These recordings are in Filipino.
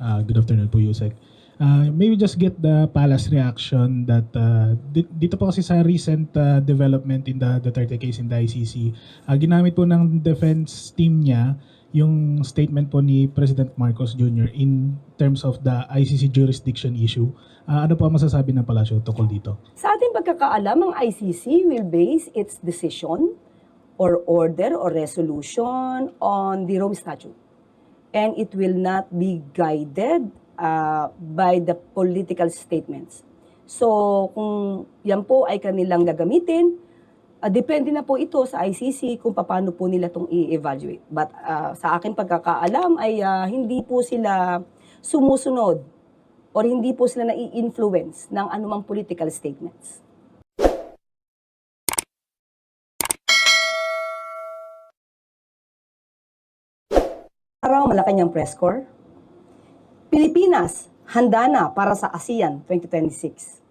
Good afternoon po, Yusek. Maybe just get the palace reaction that dito po kasi sa recent development in the Duterte case in the ICC, ginamit po ng defense team niya yung statement po ni President Marcos Jr. in terms of the ICC jurisdiction issue. Ano po ang masasabi ng palasyo tungkol dito? Sa ating pagkakaalam, ang ICC will base its decision or order or resolution on the Rome Statute. And it will not be guided by the political statements. So, kung yan po ay kanilang gagamitin, depende na po ito sa ICC kung paano po nila itong i-evaluate. But sa aking pagkakaalam ay hindi po sila sumusunod or hindi po sila nai-influence ng anumang political statements. Araw, Malacanang Press Corps. Pilipinas, handa na para sa ASEAN 2026.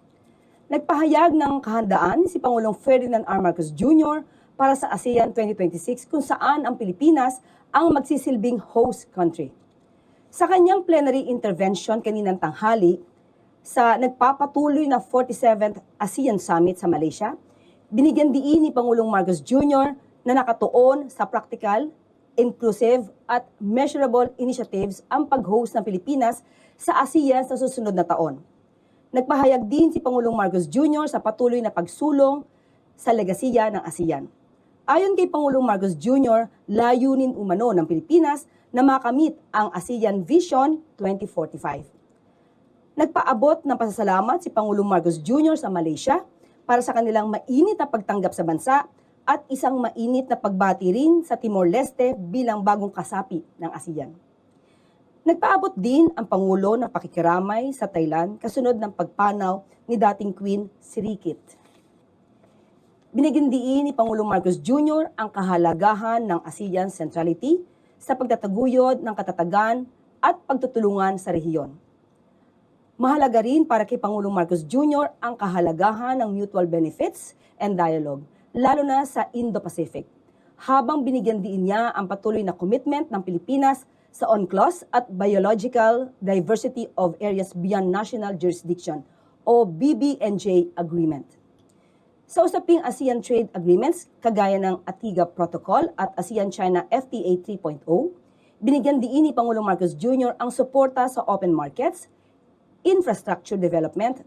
Nagpahayag ng kahandaan si Pangulong Ferdinand R. Marcos Jr. para sa ASEAN 2026 kung saan ang Pilipinas ang magsisilbing host country. Sa kanyang plenary intervention kaninang tanghali sa nagpapatuloy na 47th ASEAN Summit sa Malaysia, binigyan diin ni Pangulong Marcos Jr. na nakatuon sa practical, inclusive at measurable initiatives ang pag-host ng Pilipinas sa ASEAN sa susunod na taon. Nagpahayag din si Pangulong Marcos Jr. sa patuloy na pagsulong sa legasiya ng ASEAN. Ayon kay Pangulong Marcos Jr., layunin umano ng Pilipinas na makamit ang ASEAN Vision 2045. Nagpaabot ng pasasalamat si Pangulong Marcos Jr. sa Malaysia para sa kanilang mainit na pagtanggap sa bansa at isang mainit na pagbati rin sa Timor-Leste bilang bagong kasapi ng ASEAN. Nagpaabot din ang Pangulo ng pakikiramay sa Thailand kasunod ng pagpanaw ni dating Queen Sirikit. Binigyan diin ni Pangulong Marcos Jr. ang kahalagahan ng ASEAN centrality sa pagtataguyod ng katatagan at pagtutulungan sa rehiyon. Mahalaga rin para kay Pangulong Marcos Jr. ang kahalagahan ng mutual benefits and dialogue, lalo na sa Indo-Pacific, habang binigyan din niya ang patuloy na commitment ng Pilipinas sa UNCLOS at Biological Diversity of Areas Beyond National Jurisdiction o BBNJ Agreement. Sa usaping ASEAN Trade Agreements, kagaya ng ATIGA Protocol at ASEAN-China FTA 3.0, binigyan diin ni Pangulong Marcos Jr. ang suporta sa open markets, infrastructure development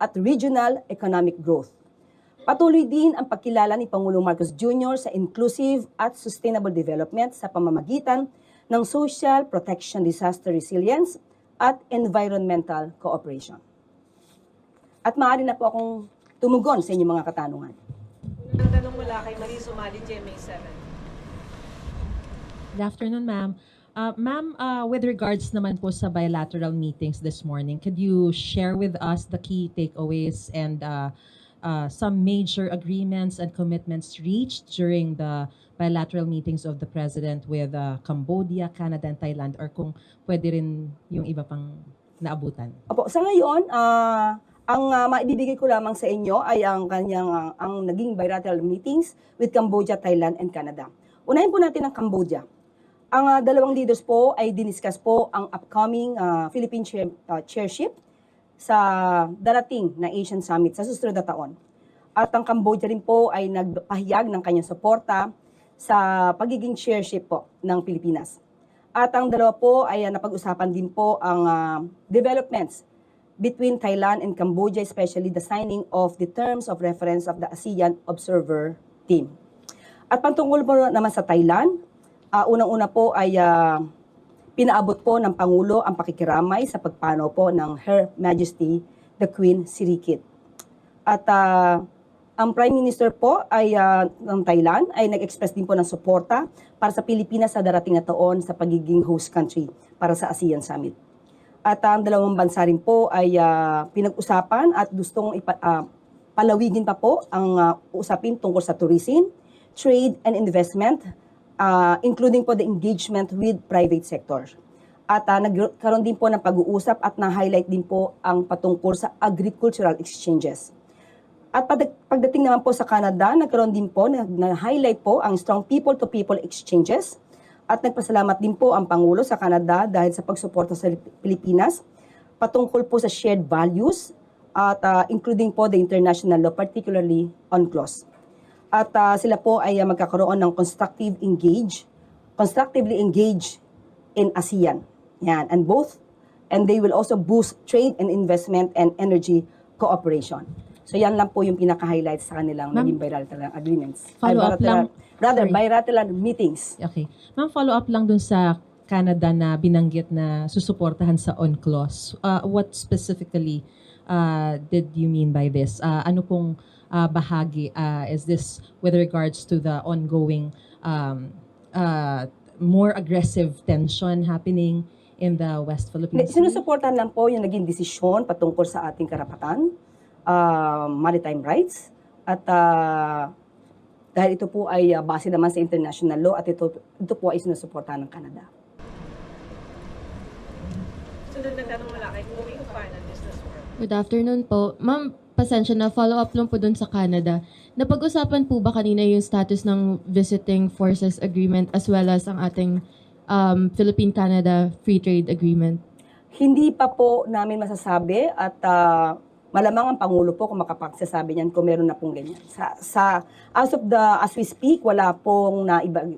at regional economic growth. Patuloy din ang pagkilala ni Pangulong Marcos Jr. sa inclusive at sustainable development sa pamamagitan ng social protection, disaster resilience, at environmental cooperation. At maaari na po akong tumugon sa inyong mga katanungan. Ang tanong mula kay Marie Sumali, GMA 7. Good afternoon, ma'am. Ma'am, with regards naman po sa bilateral meetings this morning, could you share with us the key takeaways and some major agreements and commitments reached during the bilateral meetings of the President with Cambodia, Canada, and Thailand, or kung pwede rin yung iba pang naabutan? Opo, sa ngayon, ang maibibigay ko lamang sa inyo ay ang kanyang ang naging bilateral meetings with Cambodia, Thailand, and Canada. Unahin po natin ang Cambodia. Ang dalawang leaders po ay diniscuss po ang upcoming Philippine chairship sa darating na Asian Summit sa susunod na taon. At ang Cambodia rin po ay nagpahayag ng kanyang suporta sa pagiging chairship po ng Pilipinas. At ang dalawa po ay napag-usapan din po ang developments between Thailand and Cambodia, especially the signing of the terms of reference of the ASEAN Observer Team. At pantungkol po naman sa Thailand, unang-una po ay pinaabot po ng Pangulo ang pakikiramay sa pagpanaw po ng Her Majesty the Queen Sirikit. At ang Prime Minister po ay ng Thailand ay nag-express din po ng suporta para sa Pilipinas sa darating na taon sa pagiging host country para sa ASEAN Summit. At ang dalawang bansa rin po ay pinag-usapan at gustong palawigin pa po ang usapin tungkol sa tourism, trade and investment, including po the engagement with private sector. At nagkaroon din po ng pag-uusap at na-highlight din po ang patungkol sa agricultural exchanges. At pagdating naman po sa Canada, nagkaroon din po, na-highlight po ang strong people-to-people exchanges At nagpasalamat din po ang Pangulo sa Canada dahil sa pagsuporta sa Pilipinas patungkol po sa shared values at including po the international law, particularly UNCLOS. At sila po ay magkakaroon ng constructively engage in ASEAN. Yan, and they will also boost trade and investment and energy cooperation. So yan lang po yung pinaka-highlights sa kanilang naging bilateral agreements. Follow-up lang. Bilateral meetings. Okay. Ma'am, follow-up lang dun sa Canada na binanggit na susuportahan sa UNCLOS. What specifically did you mean by this? Ano pong bahagi? Is this with regards to the ongoing more aggressive tension happening in the West Philippines Sea? Sinusuportahan lang po yung naging desisyon patungkol sa ating karapatan, maritime rights, at dahil ito po ay base naman sa international law at ito po ay sinusuportahan ng Canada. Sunod na tanong mula kay Chloe Ufana, Business World. Good afternoon po. Ma'am, pasensya na, follow-up lang po dun sa Canada. Napag-usapan po ba kanina yung status ng Visiting Forces Agreement as well as ang ating Philippine-Canada Free Trade Agreement? Hindi pa po namin masasabi at malamang ang Pangulo po kung makapagsasabi niyan kung meron na pong ganyan. As we speak, wala pong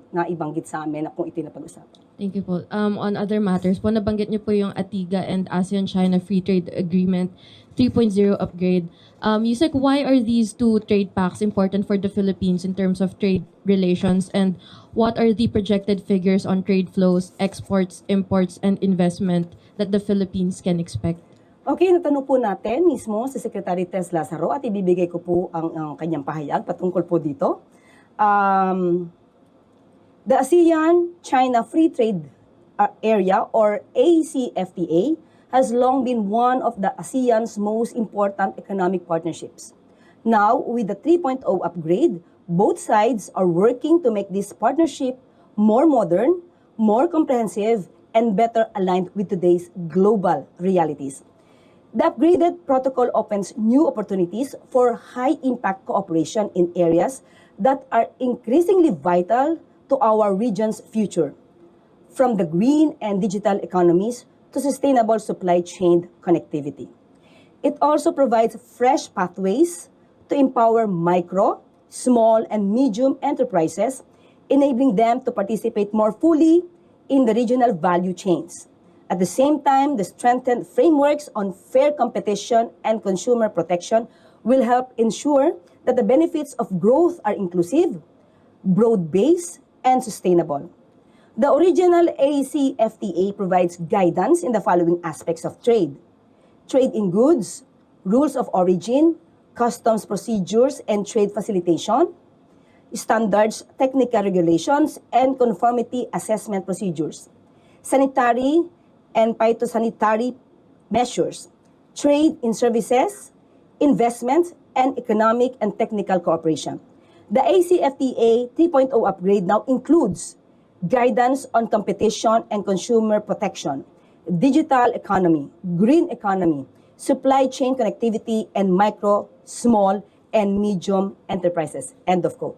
naibanggit sa amin na kung ito napag-usapan. Thank you po. On other matters po, nabanggit niyo po yung ATIGA and ASEAN-China Free Trade Agreement 3.0 upgrade. Yusek, why are these two trade pacts important for the Philippines in terms of trade relations, and what are the projected figures on trade flows, exports, imports, and investment that the Philippines can expect? Okay, natanong po natin mismo si Secretary Tess Lazaro at ibibigay ko po ang kanyang pahayag patungkol po dito. The ASEAN-China Free Trade Area or ACFTA has long been one of the ASEAN's most important economic partnerships. Now, with the 3.0 upgrade, both sides are working to make this partnership more modern, more comprehensive, and better aligned with today's global realities. The upgraded protocol opens new opportunities for high-impact cooperation in areas that are increasingly vital to our region's future, from the green and digital economies to sustainable supply chain connectivity. It also provides fresh pathways to empower micro, small, and medium enterprises, enabling them to participate more fully in the regional value chains. At the same time, the strengthened frameworks on fair competition and consumer protection will help ensure that the benefits of growth are inclusive, broad-based, and sustainable. The original ACFTA provides guidance in the following aspects of trade: trade in goods, rules of origin, customs procedures and trade facilitation, standards, technical regulations, and conformity assessment procedures, sanitary and phytosanitary measures, trade in services, investment, and economic and technical cooperation. The ACFTA 3.0 upgrade now includes guidance on competition and consumer protection, digital economy, green economy, supply chain connectivity, and micro, small, and medium enterprises. End of quote.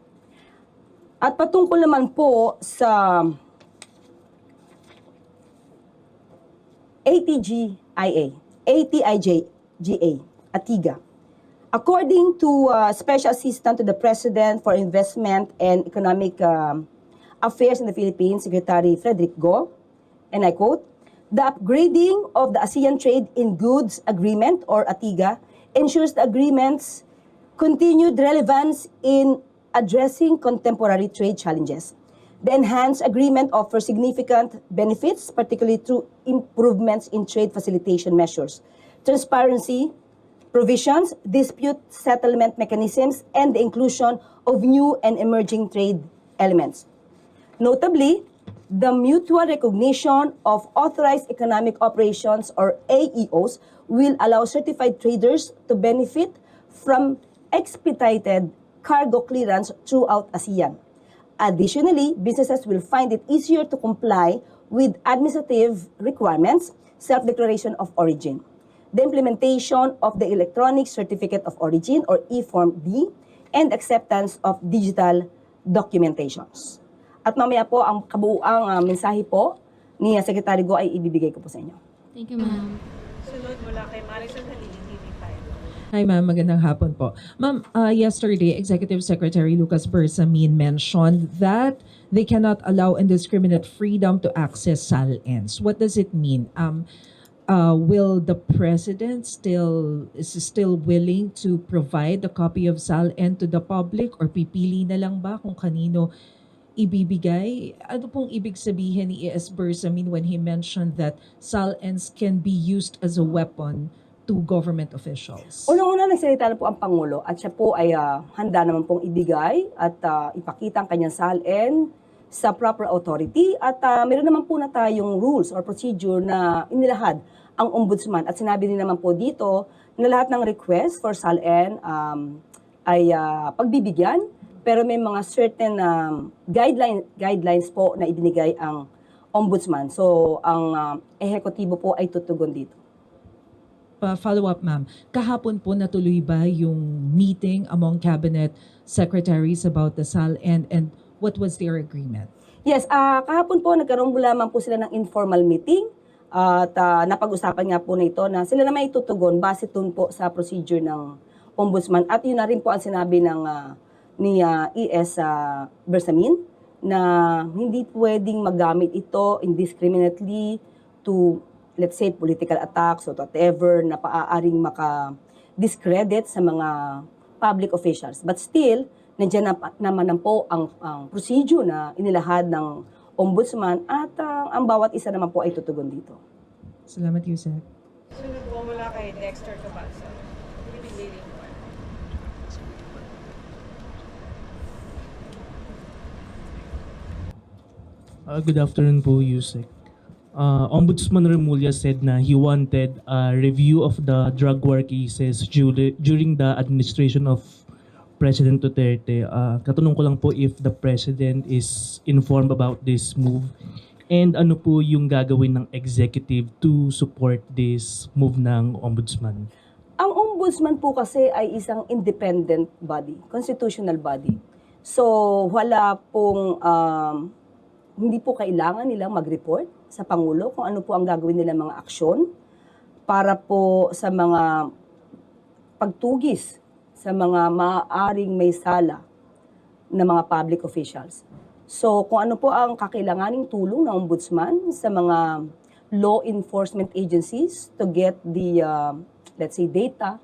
At patungkol naman po sa ATIGA. According to Special Assistant to the President for Investment and Economic Affairs in the Philippines, Secretary Frederick Go, and I quote, "The upgrading of the ASEAN Trade in Goods Agreement, or ATIGA, ensures the agreement's continued relevance in addressing contemporary trade challenges. The enhanced agreement offers significant benefits, particularly through improvements in trade facilitation measures, transparency provisions, dispute settlement mechanisms, and the inclusion of new and emerging trade elements. Notably, the mutual recognition of authorized economic operations, or AEOs, will allow certified traders to benefit from expedited cargo clearance throughout ASEAN. Additionally, businesses will find it easier to comply with administrative requirements, self-declaration of origin, the implementation of the Electronic Certificate of Origin, or eForm D, and acceptance of digital documentations. At mamaya po, ang kabuuang mensahe po ni Secretary Go ay ibibigay ko po sa inyo. Thank you, ma'am. Sunod mula kay Maricel Halili, TV5. Hi ma'am, magandang hapon po. Ma'am, yesterday, Executive Secretary Lucas Bersamin mentioned that they cannot allow indiscriminate freedom to access SALNs. What does it mean? Will the president is still willing to provide a copy of SALN to the public, or pipili na lang ba kung kanino ibibigay? Ano pong ibig sabihin ni E.S. Bersamin when he mentioned that SALNs can be used as a weapon to government officials? Unang-una, nagsalita na po ang Pangulo at siya po ay handa naman pong ibigay at ipakita ang kanyang SALN sa proper authority at meron naman po na tayong rules or procedure na inilahad ang Ombudsman at sinabi din naman po dito na lahat ng request for SALN ay pagbibigyan, pero may mga certain guidelines po na ibinigay ang Ombudsman. So ang ehekutibo po ay tutugon dito. Follow-up, ma'am. Kahapon po natuloy ba yung meeting among cabinet secretaries about the SALN, and what was their agreement? Yes, kahapon po nagkaroon po lamang po sila ng informal meeting at napag-usapan nga po na ito na sila na may tutugon base dun po sa procedure ng Ombudsman. At yun na rin po ang sinabi ng ni E.S. Bersamin na hindi pwedeng magamit ito indiscriminately to, let's say, political attacks or whatever na paaaring maka-discredit sa mga public officials. But still, nandiyan naman po ang procedure na inilahad ng Ombudsman at ang bawat isa naman po ay tutugon dito. Salamat, Yusek. Sunod po mula kay Dexter Cabalso, TV Leading One. Good afternoon po, Yusek. Ombudsman Remulla said na he wanted a review of the drug war cases during the administration of President Duterte. Katanong ko lang po if the President is informed about this move and ano po yung gagawin ng executive to support this move ng Ombudsman. Ang Ombudsman po kasi ay isang independent body, constitutional body. So wala pong hindi po kailangan nilang mag-report sa Pangulo kung ano po ang gagawin nilang mga aksyon para po sa mga pagtugis sa mga maaaring may sala na mga public officials. So kung ano po ang kakailanganing tulong ng Ombudsman sa mga law enforcement agencies to get the, let's say, data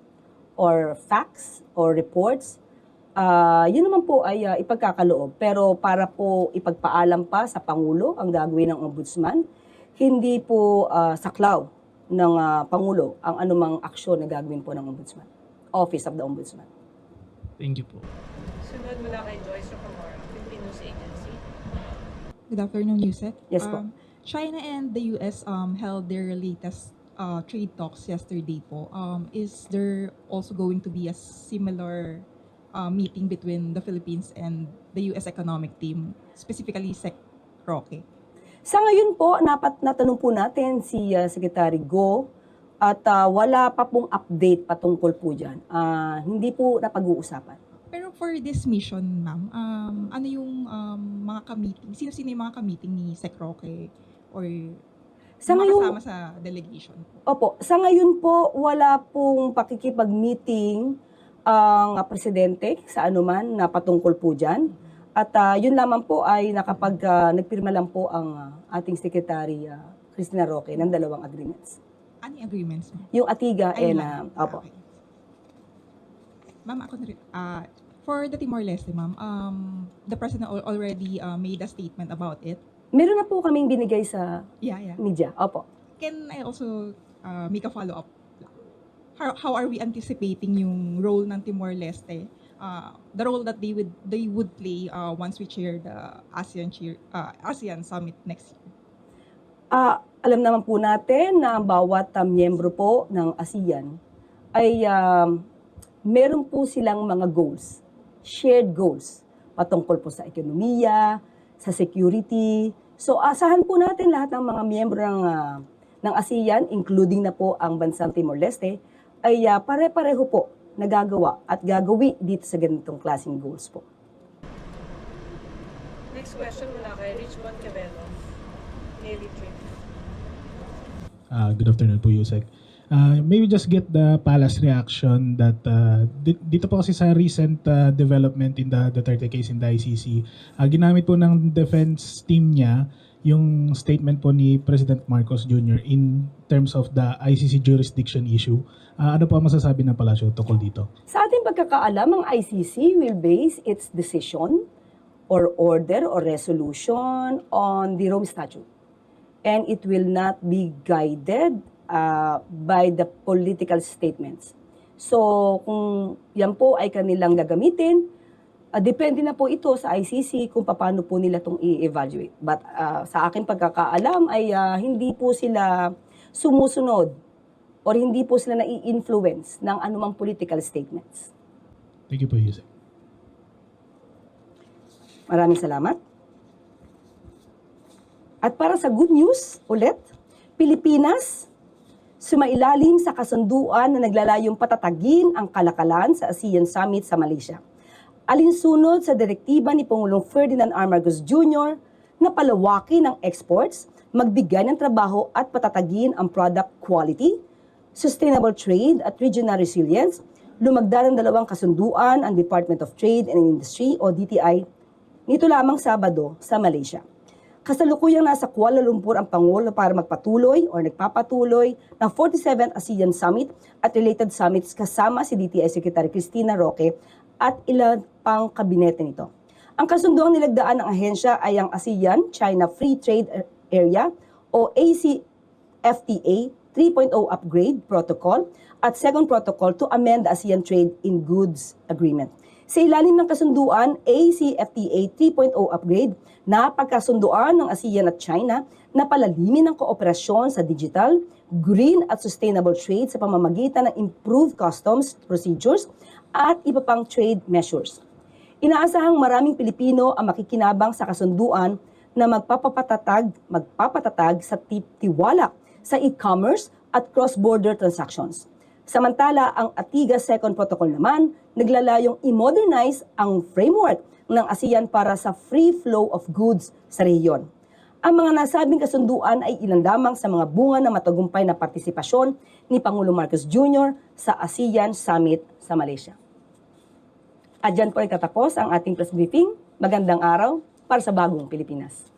or facts or reports, yun naman po ay ipagkakaloob. Pero para po ipagpaalam pa sa Pangulo ang gagawin ng Ombudsman, hindi po saklaw ng Pangulo ang anumang aksyon na gagawin po ng Ombudsman, Office of the Ombudsman. Thank you po. Sunod mula kay Joyce Rocamora, Philippine News Agency. Good afternoon, Yusek. Yes po. China and the US held their latest trade talks yesterday po. Is there also going to be a similar meeting between the Philippines and the US economic team, specifically Sec Roque? Sa ngayon po, natanong po natin si Secretary Go at wala pa pong update patungkol po dyan. Hindi po napag-uusapan. Pero for this mission, ma'am, ano yung mga ka-meeting? Sino-sino yung mga ka-meeting ni Sec Roque or Sa ngayon, kasama sa delegation po? opo, sa ngayon po, wala pong pakikipag-meeting ang presidente sa anuman na patungkol po dyan. At yun lamang po ay nagpirma lang po ang ating Secretary Cristina Roque ng 2 agreements. Ano yung agreements, ma'am? Yung Atiga Ayun and lang. opo. Okay. Ma'am, ako na rin. For the Timor-Leste, ma'am, the President already made a statement about it. Meron na po kaming binigay sa Yeah. media. Opo. Can I also make a follow-up? How are we anticipating yung role ng Timor-Leste? The role that they would play once we chair the ASEAN Summit next year? Alam naman po natin na bawat miyembro po ng ASEAN ay meron po silang mga goals, shared goals, patungkol po sa ekonomiya, sa security. So asahan po natin lahat ng mga miyembro ng ASEAN, including na po ang bansang Timor-Leste, ay pare-pareho po nagagawa at gagawi dito sa ganitong klaseng goals po. Next question mula kay Richmond Quevedo. Daily Trip. Good afternoon po, Yusek. Maybe just get the palace reaction that dito po kasi sa recent development in the Duterte case in the ICC, ginamit po ng defense team niya yung statement po ni President Marcos Jr. in terms of the ICC jurisdiction issue. Ano po ang masasabi ng palasyo tungkol dito? Sa ating pagkakaalam, ang ICC will base its decision or order or resolution on the Rome Statute. And it will not be guided by the political statements. So, kung yan po ay kanilang gagamitin, depende na po ito sa ICC kung paano po nila itong i-evaluate. But sa aking pagkakaalam ay hindi po sila sumusunod or hindi po sila nai-influence ng anumang political statements. Thank you po, Yusek. Maraming salamat. At para sa good news, ulit, Pilipinas, sumailalim sa kasunduan na naglalayong patatagin ang kalakalan sa ASEAN Summit sa Malaysia. Alinsunod sa direktiba ni Pangulong Ferdinand R. Marcos Jr. na palawakin ang exports, magbigay ng trabaho at patatagin ang product quality, sustainable trade at regional resilience, lumagda ng dalawang kasunduan ang Department of Trade and Industry o DTI nito lamang Sabado sa Malaysia. Kasalukuyang nasa Kuala Lumpur ang Pangulo para magpatuloy o nagpapatuloy ng 47th ASEAN Summit at related summits kasama si DTI Secretary Cristina Roque at ilan pang kabinete nito. Ang kasunduang nilagdaan ng ahensya ay ang ASEAN-China Free Trade Area o ACFTA 3.0 Upgrade Protocol at Second Protocol to amend the ASEAN Trade in Goods Agreement. Sa ilalim ng kasunduan ACFTA 3.0 Upgrade, napagkasunduan ng ASEAN at China na palalimin ang kooperasyon sa digital, green at sustainable trade sa pamamagitan ng improved customs procedures at iba pang trade measures. Inaasahang maraming Pilipino ang makikinabang sa kasunduan na magpapatatag sa tiwala sa e-commerce at cross-border transactions. Samantala, ang ATIGA Second Protocol naman naglalayong i-modernize ang framework ng ASEAN para sa free flow of goods sa rehiyon. Ang mga nasabing kasunduan ay ilan lamang sa mga bunga ng matagumpay na partisipasyon ni Pangulong Marcos Jr. sa ASEAN Summit sa Malaysia. At dyan po nagtatapos ang ating press briefing. Magandang araw para sa bagong Pilipinas.